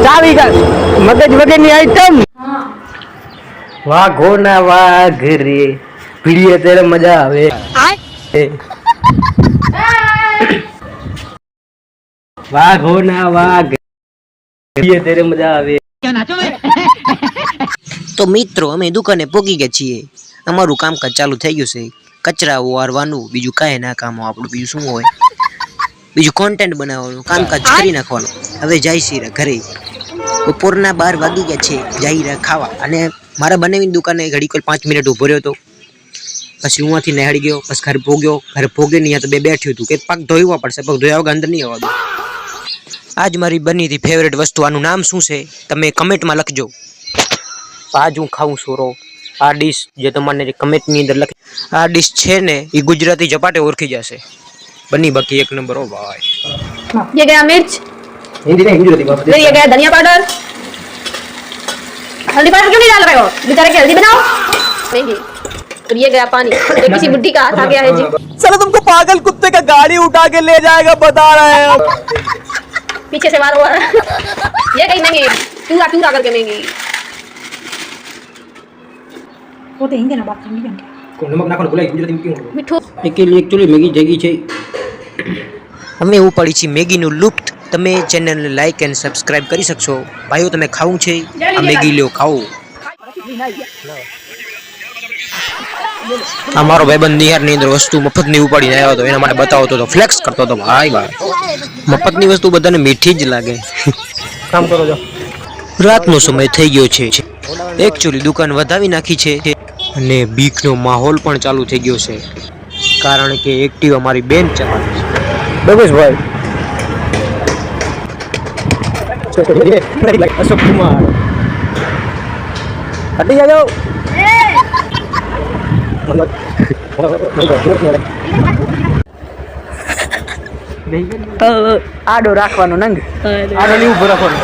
ચાવી મગજ વગરની આઈટમ વાઘો ના વાઘ રે ભીડીએ ત્યારે મજા આવે વાઘો ના વાઘ ભીડીએ ત્યારે મજા આવે. તો મિત્રો અમે દુકાને પોગી ગયા છીએ. અમારું કામકાજ ચાલુ થઈ ગયું છે. કચરા વારવાનું, બીજું કાંઈ ના કામ આપણું બીજું શું હોય, બીજું કોન્ટેન્ટ બનાવવાનું, કામકાજ કરી નાખવાનું. હવે જાય છે ઘરે. બપોરના 12 વાગી ગયા છે. જાય ખાવા. અને મારા બનાવીની દુકાને ઘડીક 5 મિનિટ ઊભો રહ્યો હતો. પછી હું આથી નહાડી ગયો. પછી ઘરે ભોગ્યો. ઘરે ભોગે નહીં તો બે બેઠ્યું હતું કે પગ ધોઈવા પડશે. પગ ધોયા વગર અંદર નહીં આવવા દો. આજ મારી બની હતી ફેવરેટ વસ્તુ. આનું નામ શું છે તમે કમેન્ટમાં લખજો. આજ હું ખાઉં સોરો. આ ડીશ જે તમારે કમેન્ટની અંદર લખી, આ ડીશ છે ને એ ગુજરાતી ઝપાટે ઓળખી જશે. બની બાકી એક નંબર. ઓ ભાઈ ये गया मिर्च, हिंदी नहीं गुजराती बात. फिर ये गया धनिया पाउडर, हल्दी पाउडर क्यों नहीं डाल रहे हो बेचारे की हल्दी बनाओ महंगी. और ये गया पानी. ये किसी बुड्ढी का हाथ आ गया है जी. साला तुमको पागल कुत्ते का गाड़ी उठा के ले जाएगा बता रहे हैं. पीछे से मारो. ये कहीं महंगी टूरा टूरा करके महंगी. वो तो हिंदी ना बात करनी है. नमक नाखो बोला गुजराती में क्यों મીઠું एक्चुअली मैगी जगी છે. અમે એવું પડી છીએ મેગીનું લુપ્ત. તમે ચેનલને લાઈક એન્ડ સબસ્ક્રાઇબ કરી શકશો. ભાઈઓ તમે ખાવું છે આ મેગી લ્યો ખાઓ. અમારો ભાઈબંધ નિહારની અંદર વસ્તુ મફતની ઉપાડીને આવ્યો હતો. એના માટે બતાવતો હતો, ફ્લેક્સ કરતો હતો. ભાઈ મફતની વસ્તુ બધાને મીઠી જ લાગે. કામ કરો જો. રાતનો સમય થઈ ગયો છે. એકચ્યુઅલી દુકાન વધાવી નાખી છે અને બીકનો માહોલ પણ ચાલુ થઈ ગયો છે. કારણ કે એક્ટિવ અમારી બેન ચલાવે છે. દગેશભાઈ અશોક કુમાર હટી જાઓ. આડો રાખવાનો નંગ આડો નહીં ઉભો રાખવાનો.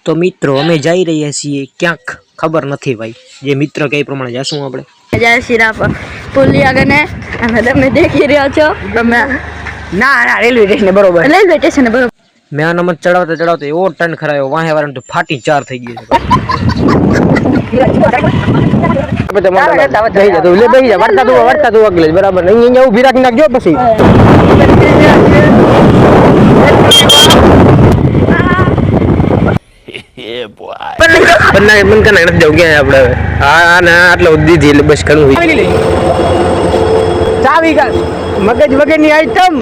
તો મિત્રો અમે જઈ રહ્યા છીએ ક્યાંક, ખબર નથી ભાઈ. જે મિત્ર કહે એ પ્રમાણે જશું આપણે. જય શ્રી રામ. પુલી આગળ ને અમે તમે દેખી રહ્યા છો. તમે ના ના રેલવે સ્ટેશન બરોબર. રેલવે સ્ટેશન બરોબર. મેં આ નંબર ચડાવતા ચડાવતા એવો ટર્ન ખરાયો વાહે વાળાને તો ફાટી 4 થઈ ગયો છે. વળતા તું અગલે બરાબર અહીંયા ઉભી રાખી નાખજો. પછી બસ ઘણું ચાવી મગજ વગરની આઈટમ